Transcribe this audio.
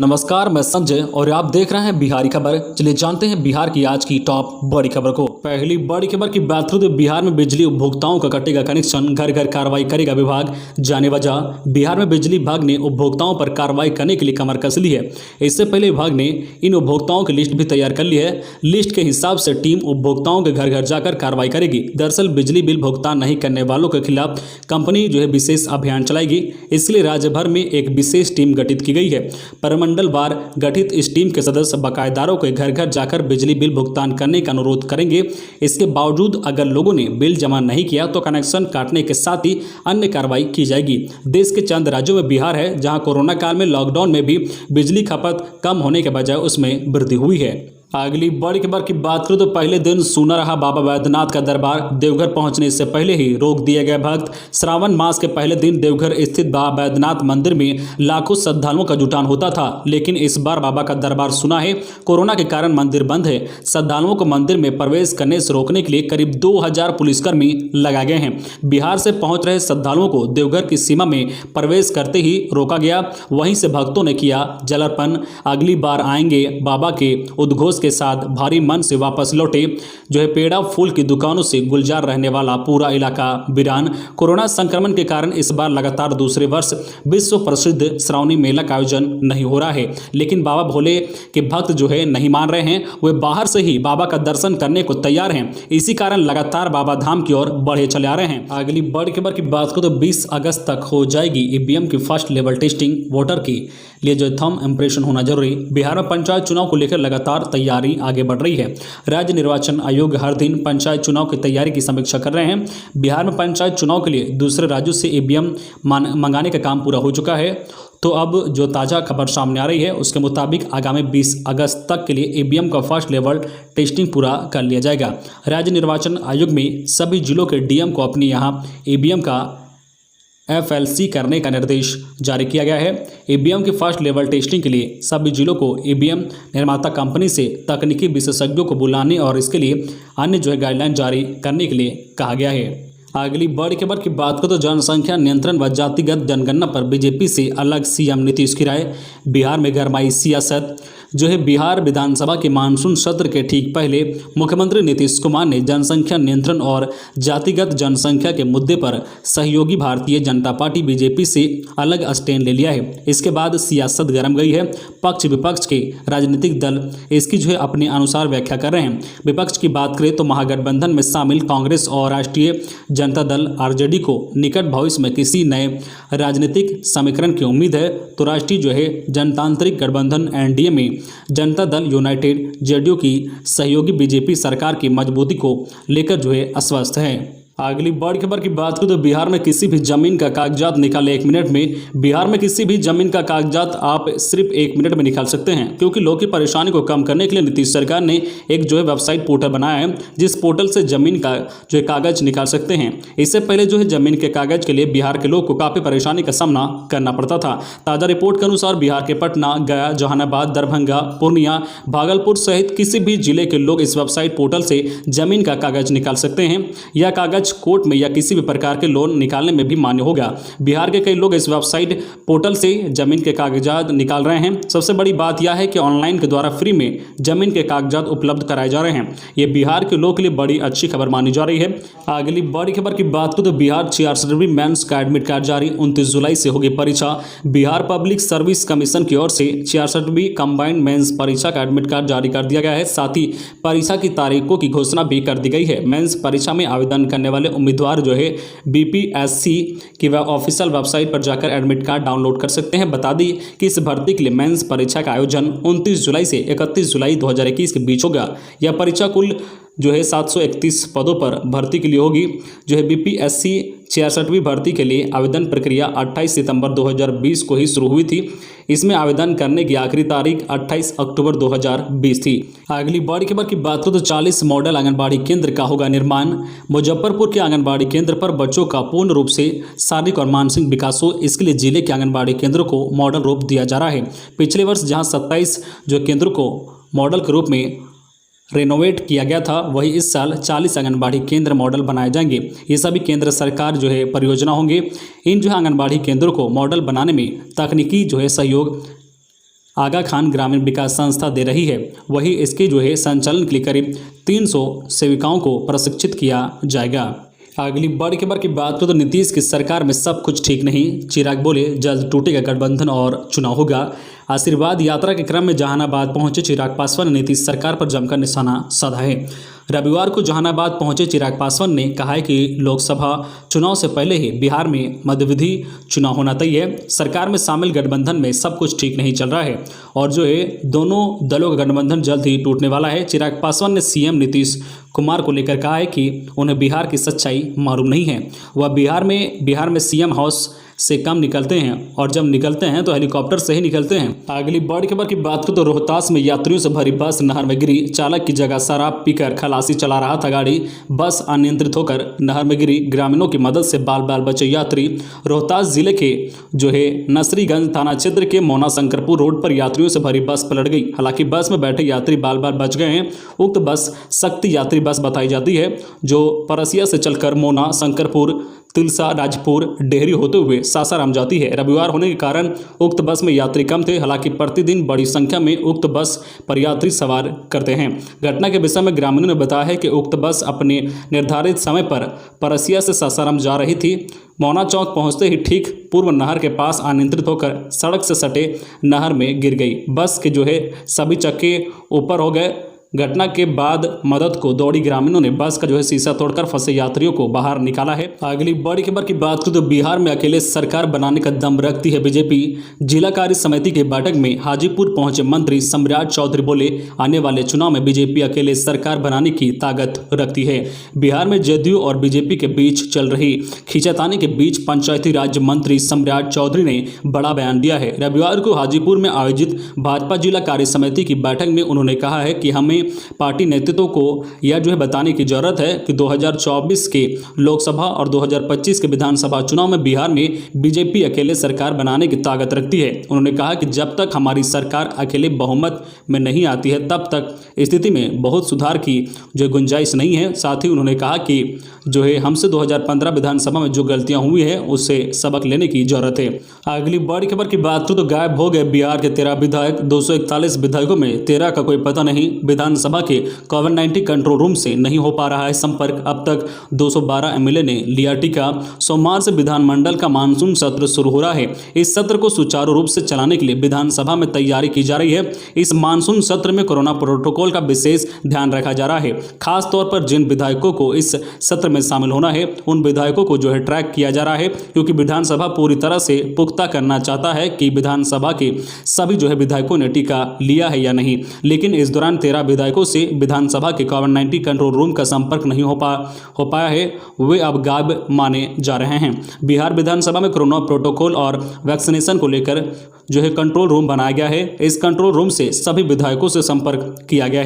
नमस्कार, मैं संजय और आप देख रहे हैं बिहारी खबर। चलिए जानते हैं बिहार की आज की टॉप बड़ी खबर को। पहली बड़ी खबर की बात करूं तो बिहार में बिजली उपभोक्ताओं का कटेगा कनेक्शन, घर घर कार्रवाई करेगा विभाग। जाने वजह, बिहार में बिजली विभाग ने उपभोक्ताओं पर कार्रवाई करने के लिए कमर कस ली है। इससे पहले विभाग ने इन उपभोक्ताओं की लिस्ट भी तैयार कर ली है। लिस्ट के हिसाब से टीम उपभोक्ताओं के घर घर जाकर कार्रवाई करेगी। दरअसल बिजली बिल भुगतान नहीं करने वालों के खिलाफ कंपनी विशेष अभियान चलाएगी। इसके लिए राज्य भर में एक विशेष टीम गठित की गई है। मंडलवार गठित इस टीम के सदस्य बकायेदारों के घर घर जाकर बिजली बिल भुगतान करने का अनुरोध करेंगे। इसके बावजूद अगर लोगों ने बिल जमा नहीं किया तो कनेक्शन काटने के साथ ही अन्य कार्रवाई की जाएगी। देश के चंद राज्यों में बिहार है जहां कोरोना काल में लॉकडाउन में भी बिजली खपत कम होने के बजाय उसमें वृद्धि हुई है। अगली बड़ी खबर की बात करूं तो पहले दिन सूना रहा बाबा बैद्यनाथ का दरबार। देवघर पहुंचने से पहले ही रोक दिए गए भक्त। श्रावण मास के पहले दिन देवघर स्थित बाबा बैद्यनाथ मंदिर में लाखों श्रद्धालुओं का जुटान होता था, लेकिन इस बार बाबा का दरबार सुना है। कोरोना के कारण मंदिर बंद है। श्रद्धालुओं को मंदिर में प्रवेश करने से रोकने के लिए करीब 2000 पुलिसकर्मी लगाए गए हैं। बिहार से पहुंच रहे श्रद्धालुओं को देवघर की सीमा में प्रवेश करते ही रोका गया। वहीं से भक्तों ने किया जलार्पण। अगली बार आएंगे बाबा के उद्घोष के साथ भारी मन से वापस लौटे। पेड़ा फूल की दुकानों से गुलजार रहने वाला पूरा इलाका वीरान। कोरोना संक्रमण के कारण इस बार लगातार दूसरे वर्ष विश्व प्रसिद्ध श्रावणी मेला का आयोजन नहीं हो रहा है, लेकिन बाबा भोले के भक्त नहीं मान रहे हैं। वे बाहर से ही बाबा का दर्शन करने को तैयार हैं। इसी कारण लगातार बाबा धाम की ओर बढ़े चले आ रहे हैं। अगली बड़ी खबर की बात करो तो 20 अगस्त तक हो जाएगी ईवीएम की फर्स्ट लेवल टेस्टिंग। वोटर की लिए थंब इंप्रेशन होना जरूरी। बिहार में पंचायत चुनाव को लेकर लगातार तैयारी आगे बढ़ रही है। राज्य निर्वाचन आयोग हर दिन पंचायत चुनाव की तैयारी की समीक्षा कर रहे हैं। बिहार में पंचायत चुनाव के लिए दूसरे राज्यों से ईवीएम मंगाने का काम पूरा हो चुका है। तो अब ताज़ा खबर सामने आ रही है उसके मुताबिक आगामी 20 अगस्त तक के लिए ईवीएम का फर्स्ट लेवल टेस्टिंग पूरा कर लिया जाएगा। राज्य निर्वाचन आयोग में सभी जिलों के डीएम को अपने यहाँ ईवीएम का FLC करने का निर्देश जारी किया गया है। ईवीएम की फर्स्ट लेवल टेस्टिंग के लिए सभी जिलों को ईवीएम निर्माता कंपनी से तकनीकी विशेषज्ञों को बुलाने और इसके लिए अन्य गाइडलाइन जारी करने के लिए कहा गया है। अगली बड़ी खबर की बात करें तो जनसंख्या नियंत्रण व जातिगत जनगणना पर बीजेपी से अलग सीएम नीतीश की राय। बिहार में गरमाई सियासत। बिहार विधानसभा के मानसून सत्र के ठीक पहले मुख्यमंत्री नीतीश कुमार ने जनसंख्या नियंत्रण और जातिगत जनसंख्या के मुद्दे पर सहयोगी भारतीय जनता पार्टी बीजेपी से अलग स्टैंड ले लिया है। इसके बाद सियासत गर्म गई है। पक्ष विपक्ष के राजनीतिक दल इसकी अपने अनुसार व्याख्या कर रहे हैं। विपक्ष की बात करें तो महागठबंधन में शामिल कांग्रेस और राष्ट्रीय जनता दल RJD को निकट भविष्य में किसी नए राजनीतिक समीकरण की उम्मीद है। तो राष्ट्रीय जनतांत्रिक गठबंधन NDA में जनता दल यूनाइटेड JDU की सहयोगी बीजेपी सरकार की मजबूती को लेकर अस्वस्थ है। अगली बड़ी खबर की बात करें तो बिहार में किसी भी जमीन का कागजात निकाले 1 मिनट में। बिहार में किसी भी जमीन का कागजात आप सिर्फ 1 मिनट में निकाल सकते हैं, क्योंकि लोगों की परेशानी को कम करने के लिए नीतीश सरकार ने एक वेबसाइट पोर्टल बनाया है, जिस पोर्टल से जमीन का कागज निकाल सकते हैं। इससे पहले जमीन के कागज के लिए बिहार के लोग को काफ़ी परेशानी का सामना करना पड़ता था। ताज़ा रिपोर्ट के अनुसार बिहार के पटना, गया, जहानाबाद, दरभंगा, पूर्णिया, भागलपुर सहित किसी भी जिले के लोग इस वेबसाइट पोर्टल से जमीन का कागज निकाल सकते हैं। यह कागज कोर्ट में या किसी भी प्रकार के लोन निकालने में भी मान्य होगा। बिहार के कई लोग इस वेबसाइट पोर्टल से जमीन के कागजात निकाल रहे हैं। सबसे बड़ी बात यह है कि ऑनलाइन के द्वारा फ्री में जमीन के कागजात उपलब्ध कराए जा रहे हैं। ये बिहार के लोगों के लिए बड़ी अच्छी खबर मानी जा रही है। अगली बड़ी खबर की बात करें तो बिहार 66वीं मेंस का एडमिट कार्ड जारी। 29 जुलाई से होगी परीक्षा। बिहार पब्लिक सर्विस कमीशन की ओर से 66वीं कंबाइंड मेंस परीक्षा का एडमिट कार्ड जारी कर दिया गया है। साथ ही परीक्षा की तारीखों की घोषणा भी कर दी गई है। मेंस परीक्षा में आवेदन करने वाले उम्मीदवार BPSC की ऑफिशियल वेबसाइट पर जाकर एडमिट कार्ड डाउनलोड कर सकते हैं। बता दी कि इस भर्ती के लिए मेंस परीक्षा का आयोजन 29 जुलाई से 31 जुलाई 2021 के बीच होगा। यह परीक्षा कुल 731 पदों पर भर्ती के लिए होगी। BPSC 66वीं भर्ती के लिए आवेदन प्रक्रिया 28 सितंबर 2020 को ही शुरू हुई थी। इसमें आवेदन करने की आखिरी तारीख 28 अक्टूबर 2020 थी। अगली बड़ी खबर की बात करें तो 40 मॉडल आंगनबाड़ी केंद्र का होगा निर्माण। मुजफ्फरपुर के आंगनबाड़ी केंद्र पर बच्चों का पूर्ण रूप से शारीरिक और मानसिक विकास हो, इसके लिए जिले के आंगनबाड़ी केंद्रों को मॉडल रूप दिया जा रहा है। पिछले वर्ष जहाँ 27 केंद्रों को मॉडल के रूप में रेनोवेट किया गया था, वही इस साल 40 आंगनबाड़ी केंद्र मॉडल बनाए जाएंगे। ये सभी केंद्र सरकार परियोजना होंगे। इन आंगनबाड़ी केंद्रों को मॉडल बनाने में तकनीकी सहयोग आगा खान ग्रामीण विकास संस्था दे रही है। वहीं इसके संचालन के लिए करीब 300 सेविकाओं को प्रशिक्षित किया जाएगा। अगली बड़ी खबर की बात करें तो नीतीश की सरकार में सब कुछ ठीक नहीं, चिराग बोले जल्द टूटेगा गठबंधन और चुनाव होगा। आशीर्वाद यात्रा के क्रम में जहानाबाद पहुंचे चिराग पासवान ने नीतीश सरकार पर जमकर निशाना साधा है। रविवार को जहानाबाद पहुंचे चिराग पासवान ने कहा है कि लोकसभा चुनाव से पहले ही बिहार में मध्यविधि चुनाव होना तय है। सरकार में शामिल गठबंधन में सब कुछ ठीक नहीं चल रहा है और दोनों दलों का गठबंधन जल्द ही टूटने वाला है। चिराग पासवान ने सीएम नीतीश कुमार को लेकर कहा है कि उन्हें बिहार की सच्चाई मालूम नहीं है। वह बिहार में सीएम हाउस से कम निकलते हैं और जब निकलते हैं तो हेलीकॉप्टर से ही निकलते हैं। अगली बड़ी खबर की बात करें तो रोहतास में यात्रियों से भरी बस नहर में गिरी। चालक की जगह शराब पीकर खलासी चला रहा था गाड़ी। बस अनियंत्रित होकर नहर में गिरी। ग्रामीणों की मदद से बाल बाल बचे यात्री। रोहतास जिले के नसरीगंज थाना क्षेत्र के मोना शंकरपुर रोड पर यात्रियों से भरी बस पलट गई। हालांकि बस में बैठे यात्री बाल बाल बच गए हैं। उक्त बस शक्ति यात्री बस बताई जाती है जो परसिया से चलकर मोना शंकरपुर तिलसा राजपुर डेहरी होते हुए सासाराम जाती है। रविवार होने के कारण उक्त बस में यात्री कम थे। हालांकि प्रतिदिन बड़ी संख्या में उक्त बस पर यात्री सवार करते हैं। घटना के विषय में ग्रामीणों ने बताया है कि उक्त बस अपने निर्धारित समय पर परसिया से सासाराम जा रही थी। मौना चौक पहुंचते ही ठीक पूर्व नहर के पास अनियंत्रित होकर सड़क से सटे नहर में गिर गई। बस के सभी चक्के ऊपर हो गए। घटना के बाद मदद को दौड़ी ग्रामीणों ने बस का शीशा तोड़कर फंसे यात्रियों को बाहर निकाला है। अगली बड़ी खबर की बात करें तो बिहार में अकेले सरकार बनाने का दम रखती है बीजेपी। जिला कार्य समिति की बैठक में हाजीपुर पहुंचे मंत्री सम्राट चौधरी बोले आने वाले चुनाव में बीजेपी अकेले सरकार बनाने की ताकत रखती है। बिहार में जदयू और बीजेपी के बीच चल रही खींचातानी के बीच पंचायती राज मंत्री सम्राट चौधरी ने बड़ा बयान दिया है। रविवार को हाजीपुर में आयोजित भाजपा जिला कार्य समिति की बैठक में उन्होंने कहा है कि हमें पार्टी नेतृत्व को यह बताने की जरूरत है कि 2024 के लोकसभा और 2025 के विधानसभा चुनाव में बिहार में बीजेपी अकेले सरकार बनाने की ताकत रखती है। उन्होंने कहा कि जब तक हमारी सरकार अकेले बहुमत में नहीं आती है तब तक स्थिति में बहुत सुधार की गुंजाइश नहीं है। साथ ही उन्होंने कहा कि हमसे 2015 विधानसभा में जो गलतियां हुई है उससे सबक लेने की जरूरत है। अगली बड़ी खबर की बात करें तो गायब हो गए बिहार के 13 विधायक। 241 विधायकों में 13 का कोई पता नहीं। विधानसभा के कोविड-19 कंट्रोल रूम से नहीं हो पा रहा है संपर्क। अब तक 212 एमएलए ने लिया टीका। सोमवार से विधानमंडल का मानसून सत्र शुरू हो रहा है। इस सत्र को सुचारू रूप से चलाने के लिए विधानसभा में तैयारी की जा रही है। इस मानसून सत्र में कोरोना प्रोटोकॉल का विशेष ध्यान रखा जा रहा है। खास तौर पर जिन विधायकों को इस सत्र में शामिल होना है उन विधायकों को ट्रैक किया जा रहा है, क्योंकि विधानसभा पूरी तरह से पुख्ता करना चाहता है कि विधानसभा के सभी विधायकों ने टीका लिया है या नहीं। लेकिन इस दौरान 13 विधायकों से विधानसभा के कोविड-19 कंट्रोल रूम का संपर्क नहीं हो पाया है। वे अब गायब माने जा रहे हैं। बिहार विधानसभा में कोरोना प्रोटोकॉल और वैक्सीनेशन को लेकर कंट्रोल रूम बनाया गया है। इस कंट्रोल रूम से सभी विधायकों से संपर्क किया गया है।